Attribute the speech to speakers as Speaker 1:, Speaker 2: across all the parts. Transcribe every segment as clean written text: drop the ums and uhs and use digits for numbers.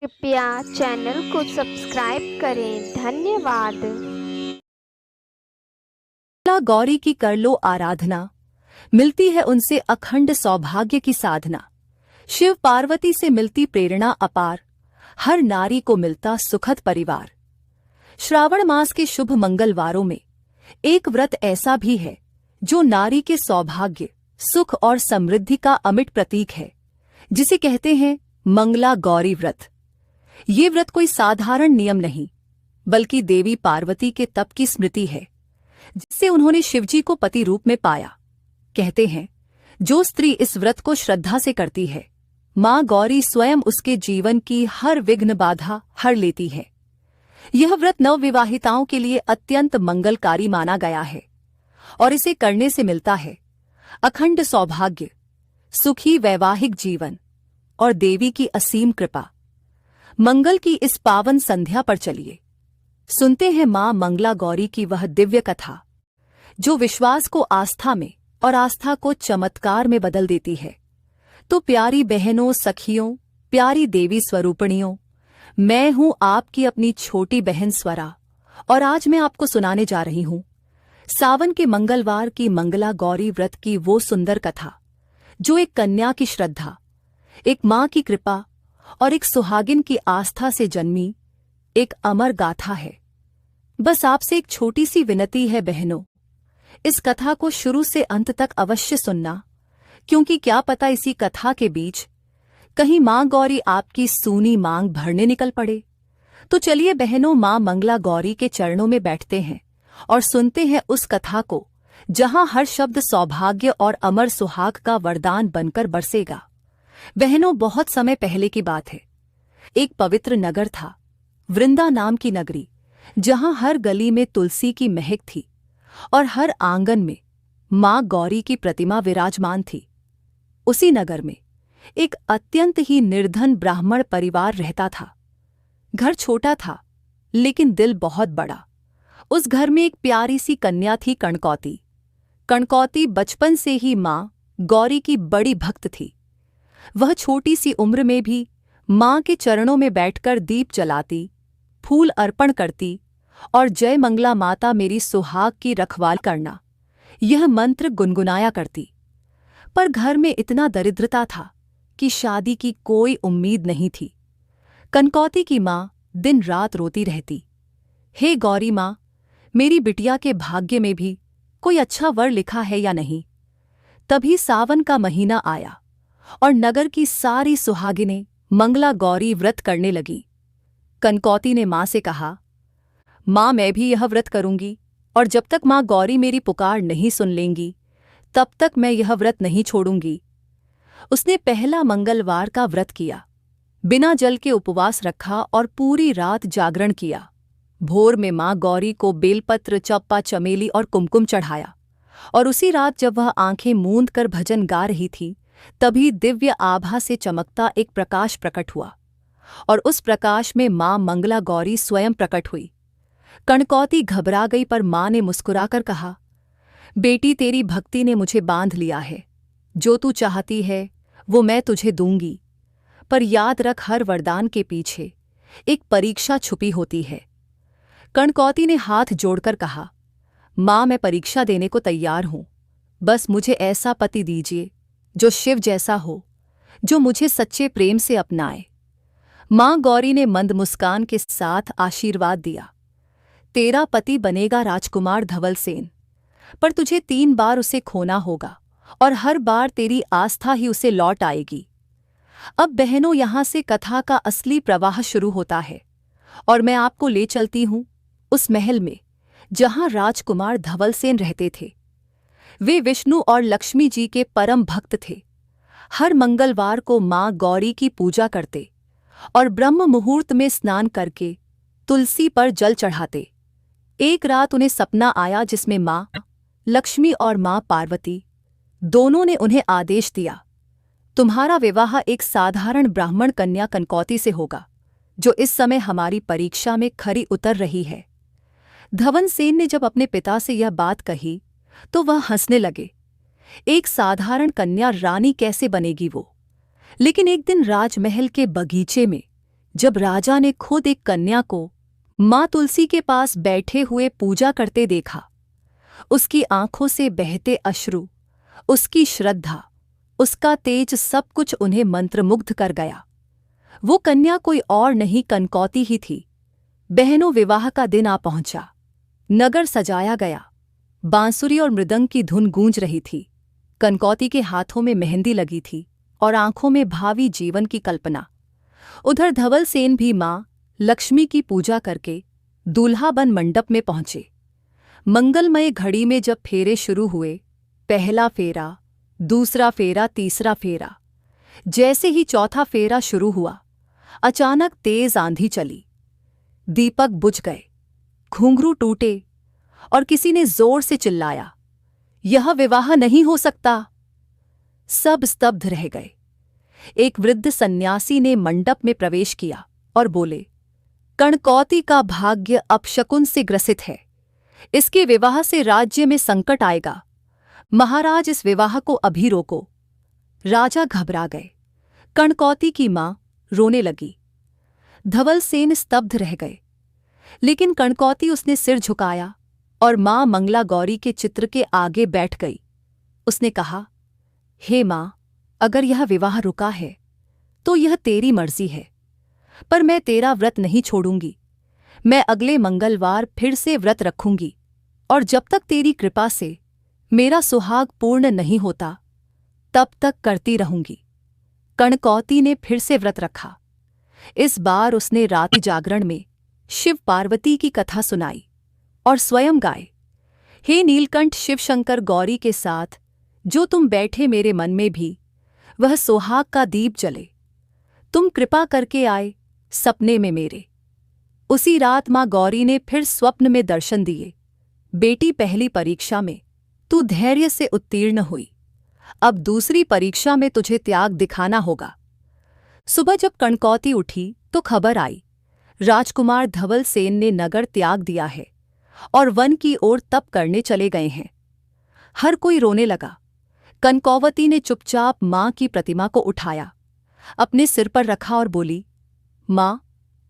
Speaker 1: कृपया चैनल को सब्सक्राइब करें। धन्यवाद।
Speaker 2: गौरी की कर लो आराधना, मिलती है उनसे अखंड सौभाग्य की साधना। शिव पार्वती से मिलती प्रेरणा अपार, हर नारी को मिलता सुखद परिवार। श्रावण मास के शुभ मंगलवारों में एक व्रत ऐसा भी है जो नारी के सौभाग्य, सुख और समृद्धि का अमिट प्रतीक है, जिसे कहते हैं मंगला गौरी व्रत। ये व्रत कोई साधारण नियम नहीं, बल्कि देवी पार्वती के तप की स्मृति है, जिससे उन्होंने शिवजी को पति रूप में पाया। कहते हैं, जो स्त्री इस व्रत को श्रद्धा से करती है, माँ गौरी स्वयं उसके जीवन की हर विघ्न बाधा हर लेती है। यह व्रत नवविवाहिताओं के लिए अत्यंत मंगलकारी माना गया है और इसे करने से मिलता है अखंड सौभाग्य, सुखी वैवाहिक जीवन और देवी की असीम कृपा। मंगल की इस पावन संध्या पर चलिए सुनते हैं मां मंगला गौरी की वह दिव्य कथा, जो विश्वास को आस्था में और आस्था को चमत्कार में बदल देती है। तो प्यारी बहनों, सखियों, प्यारी देवी स्वरूपणियों, मैं हूं आपकी अपनी छोटी बहन स्वरा, और आज मैं आपको सुनाने जा रही हूं सावन के मंगलवार की मंगला गौरी व्रत की वो सुंदर कथा, जो एक कन्या की श्रद्धा, एक मां की कृपा और एक सुहागिन की आस्था से जन्मी एक अमर गाथा है। बस आपसे एक छोटी सी विनती है बहनों, इस कथा को शुरू से अंत तक अवश्य सुनना, क्योंकि क्या पता इसी कथा के बीच कहीं मां गौरी आपकी सूनी मांग भरने निकल पड़े। तो चलिए बहनों, मां मंगला गौरी के चरणों में बैठते हैं और सुनते हैं उस कथा को, जहां हर शब्द सौभाग्य और अमर सुहाग का वरदान बनकर बरसेगा। बहनों, बहुत समय पहले की बात है। एक पवित्र नगर था, वृंदा नाम की नगरी, जहां हर गली में तुलसी की महक थी और हर आंगन में मां गौरी की प्रतिमा विराजमान थी। उसी नगर में एक अत्यंत ही निर्धन ब्राह्मण परिवार रहता था। घर छोटा था, लेकिन दिल बहुत बड़ा। उस घर में एक प्यारी सी कन्या थी, कणकौती। कणकौती बचपन से ही मां गौरी की बड़ी भक्त थी। वह छोटी सी उम्र में भी मां के चरणों में बैठकर दीप जलाती, फूल अर्पण करती और जय मंगला माता मेरी सुहाग की रखवाल करना, यह मंत्र गुनगुनाया करती। पर घर में इतना दरिद्रता था कि शादी की कोई उम्मीद नहीं थी। कनकौती की मां दिन रात रोती रहती, हे गौरी मां, मेरी बिटिया के भाग्य में भी कोई अच्छा वर लिखा है या नहीं। तभी सावन का महीना आया और नगर की सारी सुहागिनें मंगला गौरी व्रत करने लगी। कनकौती ने मां से कहा, मां, मैं भी यह व्रत करूंगी, और जब तक मां गौरी मेरी पुकार नहीं सुन लेंगी, तब तक मैं यह व्रत नहीं छोड़ूंगी। उसने पहला मंगलवार का व्रत किया, बिना जल के उपवास रखा और पूरी रात जागरण किया। भोर में मां गौरी को बेलपत्र, चंपा, चमेली और कुमकुम चढ़ाया, और उसी रात जब वह आंखें मूंद कर भजन गा रही थी, तभी दिव्य आभा से चमकता एक प्रकाश प्रकट हुआ, और उस प्रकाश में मां मंगला गौरी स्वयं प्रकट हुई। कणकौती घबरा गई, पर मां ने मुस्कुराकर कहा, बेटी, तेरी भक्ति ने मुझे बांध लिया है। जो तू चाहती है वो मैं तुझे दूंगी, पर याद रख, हर वरदान के पीछे एक परीक्षा छुपी होती है। कणकौती ने हाथ जोड़कर कहा, मां, मैं परीक्षा देने को तैयार हूं। बस मुझे ऐसा पति दीजिए जो शिव जैसा हो, जो मुझे सच्चे प्रेम से अपनाए। मां गौरी ने मंद मुस्कान के साथ आशीर्वाद दिया, तेरा पति बनेगा राजकुमार धवलसेन, पर तुझे 3 बार उसे खोना होगा और हर बार तेरी आस्था ही उसे लौट आएगी। अब बहनों, यहां से कथा का असली प्रवाह शुरू होता है, और मैं आपको ले चलती हूं उस महल में जहां राजकुमार धवलसेन रहते थे। वे विष्णु और लक्ष्मी जी के परम भक्त थे। हर मंगलवार को मां गौरी की पूजा करते और ब्रह्म मुहूर्त में स्नान करके तुलसी पर जल चढ़ाते। एक रात उन्हें सपना आया, जिसमें मां लक्ष्मी और मां पार्वती दोनों ने उन्हें आदेश दिया, तुम्हारा विवाह एक साधारण ब्राह्मण कन्या कनकौती से होगा, जो इस समय हमारी परीक्षा में खरी उतर रही है। धवलसेन ने जब अपने पिता से यह बात कही, तो वह हंसने लगे। एक साधारण कन्या रानी कैसे बनेगी वो? लेकिन एक दिन राजमहल के बगीचे में जब राजा ने खुद एक कन्या को मां तुलसी के पास बैठे हुए पूजा करते देखा, उसकी आंखों से बहते अश्रु, उसकी श्रद्धा, उसका तेज सब कुछ उन्हें मंत्रमुग्ध कर गया। वो कन्या कोई और नहीं कनकौती ही थी। बहनों, विवाह का दिन आ पहुंचा। नगर सजाया गया। बांसुरी और मृदंग की धुन गूंज रही थी। कनकौती के हाथों में मेहंदी लगी थी और आंखों में भावी जीवन की कल्पना। उधर धवल सेन भी मां लक्ष्मी की पूजा करके दूल्हा बन मंडप में पहुंचे। मंगलमय घड़ी में जब फेरे शुरू हुए, पहला फेरा, दूसरा फेरा, तीसरा फेरा, जैसे ही चौथा फेरा शुरू हुआ, अचानक तेज आंधी चली। दीपक बुझ गए, घुंघरू टूटे और किसी ने जोर से चिल्लाया, यह विवाह नहीं हो सकता। सब स्तब्ध रह गए। एक वृद्ध सन्यासी ने मंडप में प्रवेश किया और बोले, कणकौती का भाग्य अपशकुन से ग्रसित है। इसके विवाह से राज्य में संकट आएगा। महाराज, इस विवाह को अभी रोको। राजा घबरा गए। कणकौती की मां रोने लगी। धवल सेन स्तब्ध रह गए। लेकिन कणकौती, उसने सिर झुकाया और मां मंगला गौरी के चित्र के आगे बैठ गई। उसने कहा, हे मां, अगर यह विवाह रुका है तो यह तेरी मर्जी है, पर मैं तेरा व्रत नहीं छोड़ूंगी। मैं अगले मंगलवार फिर से व्रत रखूंगी और जब तक तेरी कृपा से मेरा सुहाग पूर्ण नहीं होता तब तक करती रहूंगी। कणकौती ने फिर से व्रत रखा। इस बार उसने रात्रि जागरण में शिव पार्वती की कथा सुनाई और स्वयं गाए, हे नीलकंठ शिवशंकर गौरी के साथ जो तुम बैठे, मेरे मन में भी वह सुहाग का दीप जले। तुम कृपा करके आए सपने में मेरे। उसी रात मां गौरी ने फिर स्वप्न में दर्शन दिए। बेटी, पहली परीक्षा में तू धैर्य से उत्तीर्ण हुई। अब दूसरी परीक्षा में तुझे त्याग दिखाना होगा। सुबह जब कणकौती उठी तो खबर आई, राजकुमार धवल सेन ने नगर त्याग दिया है और वन की ओर तप करने चले गए हैं। हर कोई रोने लगा। कनकौवती ने चुपचाप मां की प्रतिमा को उठाया, अपने सिर पर रखा और बोली, मां,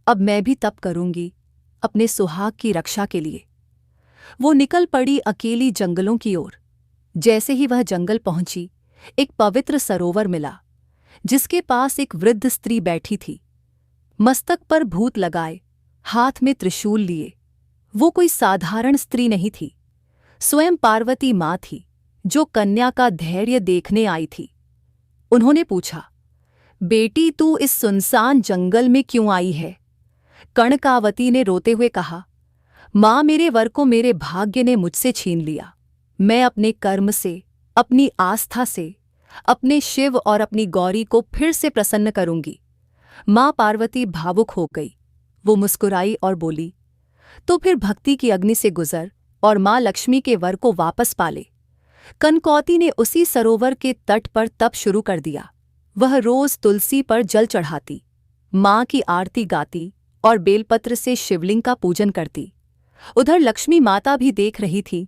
Speaker 2: अब मैं भी तप करूंगी अपने सुहाग की रक्षा के लिए। वो निकल पड़ी अकेली जंगलों की ओर। जैसे ही वह जंगल पहुंची, एक पवित्र सरोवर मिला जिसके पास एक वृद्ध स्त्री बैठी थी, मस्तक पर भूत लगाए, हाथ में त्रिशूल लिए। वो कोई साधारण स्त्री नहीं थी, स्वयं पार्वती मां थी जो कन्या का धैर्य देखने आई थी। उन्होंने पूछा, बेटी, तू इस सुनसान जंगल में क्यों आई है? कणकावती ने रोते हुए कहा, मां, मेरे वर को मेरे भाग्य ने मुझसे छीन लिया। मैं अपने कर्म से, अपनी आस्था से अपने शिव और अपनी गौरी को फिर से प्रसन्न करूंगी। मां पार्वती भावुक हो गई। वो मुस्कुराई और बोली, तो फिर भक्ति की अग्नि से गुजर और मां लक्ष्मी के वर को वापस पाले। कनकौती ने उसी सरोवर के तट पर तप शुरू कर दिया। वह रोज तुलसी पर जल चढ़ाती, मां की आरती गाती और बेलपत्र से शिवलिंग का पूजन करती। उधर लक्ष्मी माता भी देख रही थी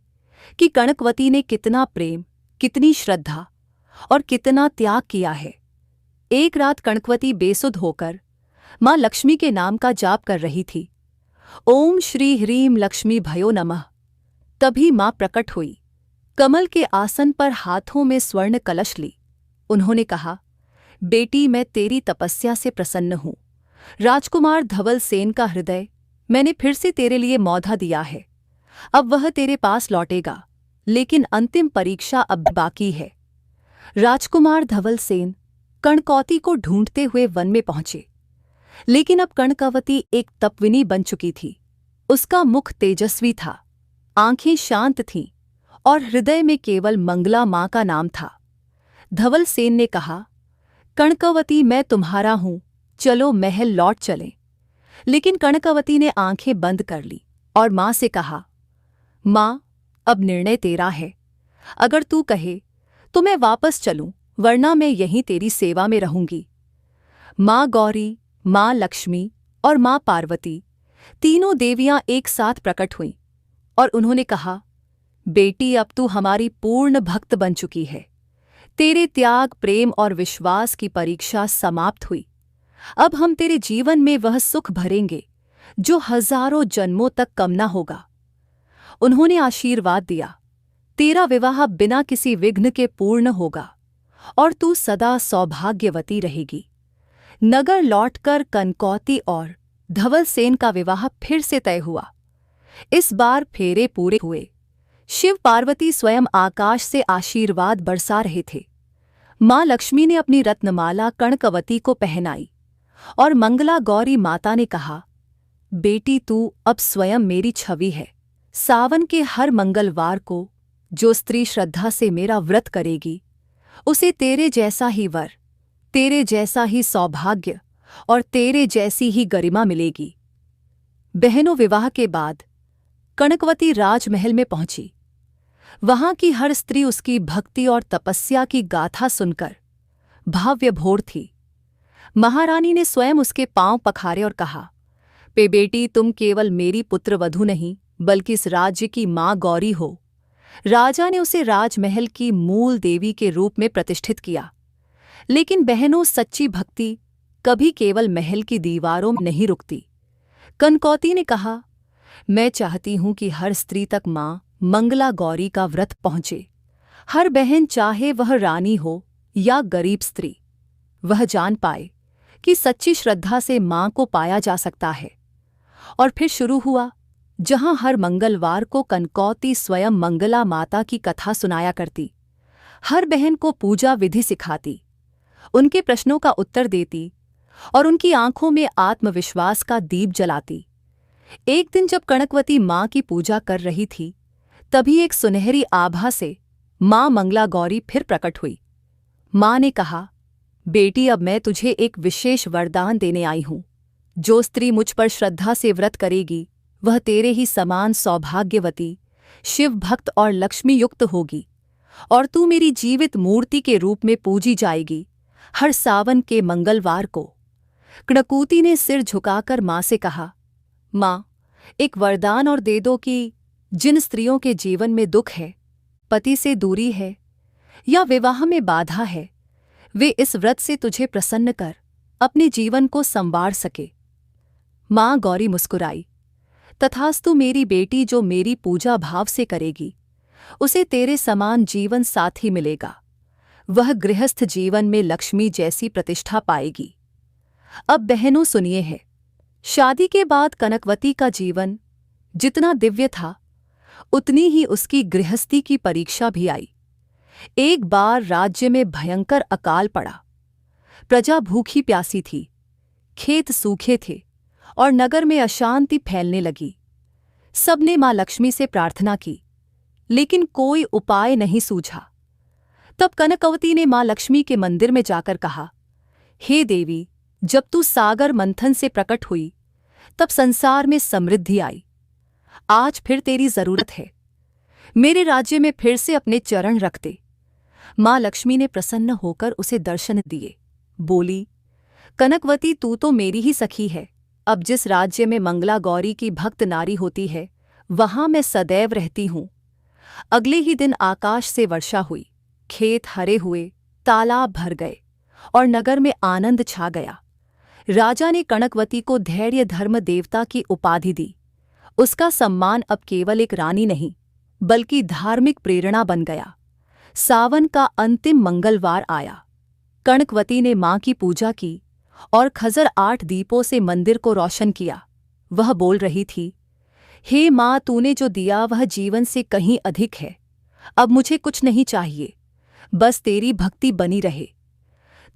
Speaker 2: कि कणकवती ने कितना प्रेम, कितनी श्रद्धा और कितना त्याग किया है। एक रात कणकवती बेसुध होकर मां लक्ष्मी के नाम का जाप कर रही थी। ओम श्री ह्रीम लक्ष्मी भयो नमः। तभी मां प्रकट हुई। कमल के आसन पर हाथों में स्वर्ण कलश ली। उन्होंने कहा, बेटी, मैं तेरी तपस्या से प्रसन्न हूं। राजकुमार धवल सेन का हृदय मैंने फिर से तेरे लिए मौधा दिया है। अब वह तेरे पास लौटेगा, लेकिन अंतिम परीक्षा अब बाकी है। राजकुमार धवल सेन कणकौती को ढूंढते हुए वन में पहुंचे, लेकिन अब कणकावती एक तपविनी बन चुकी थी। उसका मुख तेजस्वी था, आंखें शांत थीं और हृदय में केवल मंगला मां का नाम था। धवल सेन ने कहा, कणकावती, मैं तुम्हारा हूं, चलो महल लौट चलें। लेकिन कणकावती ने आंखें बंद कर ली और मां से कहा, मां, अब निर्णय तेरा है। अगर तू कहे तो मैं वापस चलूं, वरना मैं यहीं तेरी सेवा में रहूंगी। मां गौरी, मां लक्ष्मी और मां पार्वती, तीनों देवियां एक साथ प्रकट हुईं और उन्होंने कहा, बेटी, अब तू हमारी पूर्ण भक्त बन चुकी है। तेरे त्याग, प्रेम और विश्वास की परीक्षा समाप्त हुई। अब हम तेरे जीवन में वह सुख भरेंगे जो हजारों जन्मों तक कम न होगा। उन्होंने आशीर्वाद दिया, तेरा विवाह बिना किसी विघ्न के पूर्ण होगा और तू सदा सौभाग्यवती रहेगी। नगर लौटकर कनकौती और धवल सेन का विवाह फिर से तय हुआ। इस बार फेरे पूरे हुए। शिव पार्वती स्वयं आकाश से आशीर्वाद बरसा रहे थे। मां लक्ष्मी ने अपनी रत्नमाला कणकवती को पहनाई और मंगला गौरी माता ने कहा, बेटी तू अब स्वयं मेरी छवि है। सावन के हर मंगलवार को जो स्त्री श्रद्धा से मेरा व्रत करेगी उसे तेरे जैसा ही वर, तेरे जैसा ही सौभाग्य और तेरे जैसी ही गरिमा मिलेगी। बहनों, विवाह के बाद कणकवती राजमहल में पहुंची। वहां की हर स्त्री उसकी भक्ति और तपस्या की गाथा सुनकर भावविभोर थी। महारानी ने स्वयं उसके पांव पखारे और कहा, पे बेटी, तुम केवल मेरी पुत्रवधू नहीं बल्कि इस राज्य की मां गौरी हो। राजा ने उसे राजमहल की मूल देवी के रूप में प्रतिष्ठित किया। लेकिन बहनों, सच्ची भक्ति कभी केवल महल की दीवारों में नहीं रुकती। कनकौती ने कहा, मैं चाहती हूं कि हर स्त्री तक मां मंगला गौरी का व्रत पहुंचे। हर बहन, चाहे वह रानी हो या गरीब स्त्री, वह जान पाए कि सच्ची श्रद्धा से मां को पाया जा सकता है। और फिर शुरू हुआ, जहां हर मंगलवार को कनकौती स्वयं मंगला माता की कथा सुनाया करती। हर बहन को पूजा विधि सिखाती, उनके प्रश्नों का उत्तर देती और उनकी आंखों में आत्मविश्वास का दीप जलाती। एक दिन जब कणकवती मां की पूजा कर रही थी, तभी एक सुनहरी आभा से मां मंगला गौरी फिर प्रकट हुई। मां ने कहा, बेटी, अब मैं तुझे एक विशेष वरदान देने आई हूं। जो स्त्री मुझ पर श्रद्धा से व्रत करेगी वह तेरे ही समान सौभाग्यवती, शिव भक्त और लक्ष्मी युक्त होगी और तू मेरी जीवित मूर्ति के रूप में पूजी जाएगी हर सावन के मंगलवार को। कणकवती ने सिर झुकाकर मां से कहा, मां, एक वरदान और दे दो कि जिन स्त्रियों के जीवन में दुख है, पति से दूरी है या विवाह में बाधा है, वे इस व्रत से तुझे प्रसन्न कर अपने जीवन को संवार सके। मां गौरी मुस्कुराई, तथास्तु मेरी बेटी, जो मेरी पूजा भाव से करेगी उसे तेरे समान जीवन साथी मिलेगा। वह गृहस्थ जीवन में लक्ष्मी जैसी प्रतिष्ठा पाएगी। अब बहनों सुनिए है, शादी के बाद कनकवती का जीवन जितना दिव्य था उतनी ही उसकी गृहस्थी की परीक्षा भी आई। एक बार राज्य में भयंकर अकाल पड़ा। प्रजा भूखी प्यासी थी, खेत सूखे थे और नगर में अशांति फैलने लगी। सबने मां लक्ष्मी से प्रार्थना की, लेकिन कोई उपाय नहीं सूझा। तब कनकवती ने मां लक्ष्मी के मंदिर में जाकर कहा, हे देवी, जब तू सागर मंथन से प्रकट हुई तब संसार में समृद्धि आई। आज फिर तेरी जरूरत है, मेरे राज्य में फिर से अपने चरण रख दे। मां लक्ष्मी ने प्रसन्न होकर उसे दर्शन दिए। बोली, कनकवती, तू तो मेरी ही सखी है। अब जिस राज्य में मंगला गौरी की भक्त नारी होती है वहां मैं सदैव रहती हूं। अगले ही दिन आकाश से वर्षा हुई, खेत हरे हुए, तालाब भर गए और नगर में आनंद छा गया। राजा ने कनकवती को धैर्य धर्म देवता की उपाधि दी। उसका सम्मान अब केवल एक रानी नहीं बल्कि धार्मिक प्रेरणा बन गया। सावन का अंतिम मंगलवार आया। कनकवती ने मां की पूजा की और खजर 8 दीपों से मंदिर को रोशन किया। वह बोल रही थी, हे मां, तूने जो दिया वह जीवन से कहीं अधिक है। अब मुझे कुछ नहीं चाहिए, बस तेरी भक्ति बनी रहे।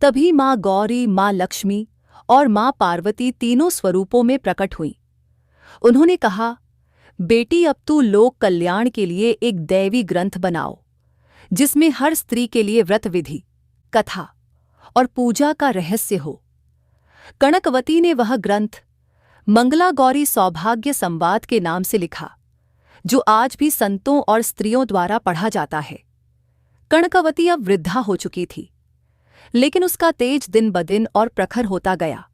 Speaker 2: तभी मां गौरी, मां लक्ष्मी और मां पार्वती तीनों स्वरूपों में प्रकट हुईं। उन्होंने कहा, बेटी, अब तू लोक कल्याण के लिए एक दैवी ग्रंथ बनाओ जिसमें हर स्त्री के लिए व्रत विधि, कथा और पूजा का रहस्य हो। कनकवती ने वह ग्रंथ मंगला गौरी सौभाग्य संवाद के नाम से लिखा, जो आज भी संतों और स्त्रियों द्वारा पढ़ा जाता है। कनकवती अब वृद्धा हो चुकी थी, लेकिन उसका तेज दिन बदिन और प्रखर होता गया।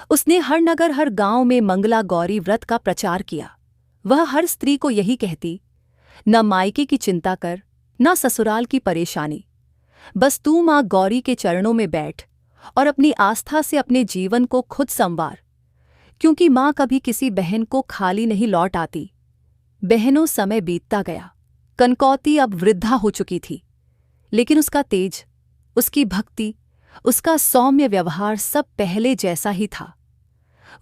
Speaker 2: उसने हर नगर हर गांव में मंगला गौरी व्रत का प्रचार किया। वह हर स्त्री को यही कहती, न मायके की चिंता कर, न ससुराल की परेशानी, बस तू मां गौरी के चरणों में बैठ और अपनी आस्था से अपने जीवन को खुद संवार, क्योंकि माँ कभी किसी बहन को खाली नहीं लौट आती। बहनों, समय बीतता गया। कनकौती अब वृद्धा हो चुकी थी, लेकिन उसका तेज, उसकी भक्ति, उसका सौम्य व्यवहार सब पहले जैसा ही था।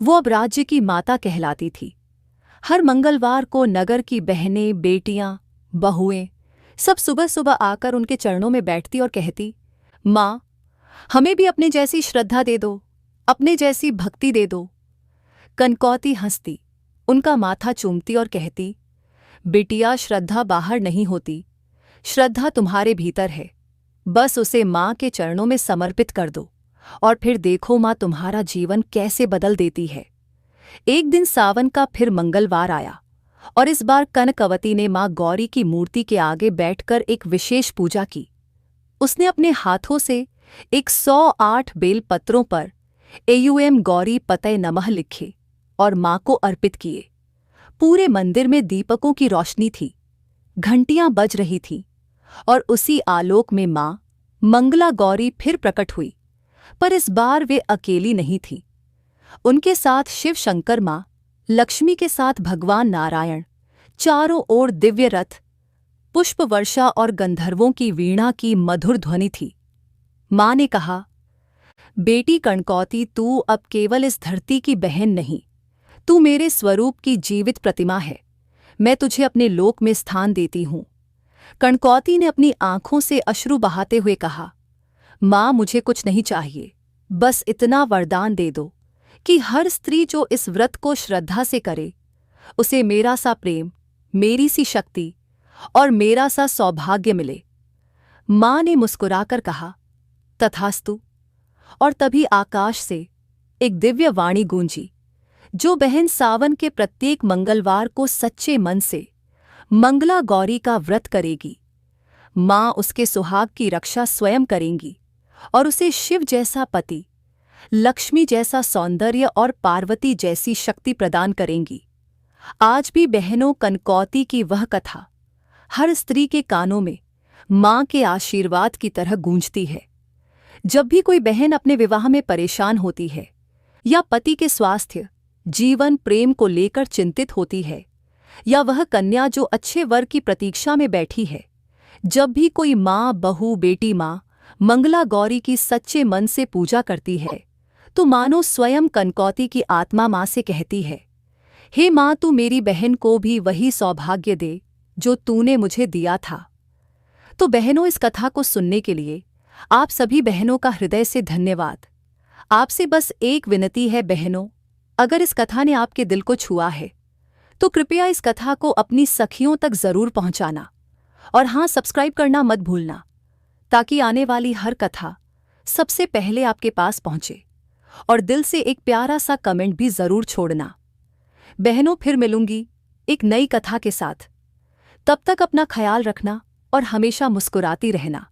Speaker 2: वो अब राज्य की माता कहलाती थी। हर मंगलवार को नगर की बहनें, बेटियां, बहुएं सब सुबह सुबह आकर उनके चरणों में बैठती और कहती, माँ, हमें भी अपने जैसी श्रद्धा दे दो, अपने जैसी भक्ति दे दो। कनकौती हंसती, उनका माथा चूमती और कहती, बिटिया, श्रद्धा बाहर नहीं होती, श्रद्धा तुम्हारे भीतर है। बस उसे माँ के चरणों में समर्पित कर दो और फिर देखो माँ तुम्हारा जीवन कैसे बदल देती है। एक दिन सावन का फिर मंगलवार आया और इस बार कनकवती ने माँ गौरी की मूर्ति के आगे बैठकर एक विशेष पूजा की। उसने अपने हाथों से 108 बेल पत्रों पर एयुएम गौरी पतये नमः लिखे और माँ को अर्पित किए। पूरे मंदिर में दीपकों की रोशनी थी, घंटियां बज रही थीं और उसी आलोक में माँ मंगला गौरी फिर प्रकट हुई। पर इस बार वे अकेली नहीं थीं। उनके साथ शिव शंकर माँ, लक्ष्मी के साथ भगवान नारायण, चारों ओर दिव्य रथ, पुष्प वर्षा और गंधर्वों की वीणा की मधुर ध्वनि थी। माँ ने कहा, बेटी कनकौती, तू अब केवल इस धरती की बहन नहीं, तू मेरे स्वरूप की जीवित प्रतिमा है। मैं तुझे अपने लोक में स्थान देती हूँ। कनकौती ने अपनी आंखों से अश्रु बहाते हुए कहा, माँ, मुझे कुछ नहीं चाहिए, बस इतना वरदान दे दो कि हर स्त्री जो इस व्रत को श्रद्धा से करे, उसे मेरा सा प्रेम, मेरी सी शक्ति और मेरा सा सौभाग्य मिले। माँ ने मुस्कुराकर कहा, तथास्तु। और तभी आकाश से एक दिव्य वाणी गूंजी, जो बहन सावन के प्रत्येक मंगलवार को सच्चे मन से मंगला गौरी का व्रत करेगी, माँ उसके सुहाग की रक्षा स्वयं करेंगी और उसे शिव जैसा पति, लक्ष्मी जैसा सौंदर्य और पार्वती जैसी शक्ति प्रदान करेंगी। आज भी बहनों, कनकौती की वह कथा हर स्त्री के कानों में माँ के आशीर्वाद की तरह गूंजती है। जब भी कोई बहन अपने विवाह में परेशान होती है या पति के स्वास्थ्य, जीवन, प्रेम को लेकर चिंतित होती है, या वह कन्या जो अच्छे वर की प्रतीक्षा में बैठी है, जब भी कोई माँ, बहू, बेटी माँ मंगला गौरी की सच्चे मन से पूजा करती है, तो मानो स्वयं कनकौती की आत्मा माँ से कहती है, हे माँ, तू मेरी बहन को भी वही सौभाग्य दे जो तूने मुझे दिया था। तो बहनों, इस कथा को सुनने के लिए आप सभी बहनों का हृदय से धन्यवाद। आपसे बस एक विनती है बहनों, अगर इस कथा ने आपके दिल को छुआ है तो कृपया इस कथा को अपनी सखियों तक जरूर पहुंचाना और हाँ, सब्सक्राइब करना मत भूलना, ताकि आने वाली हर कथा सबसे पहले आपके पास पहुंचे। और दिल से एक प्यारा सा कमेंट भी जरूर छोड़ना। बहनों, फिर मिलूंगी एक नई कथा के साथ। तब तक अपना ख्याल रखना और हमेशा मुस्कुराती रहना।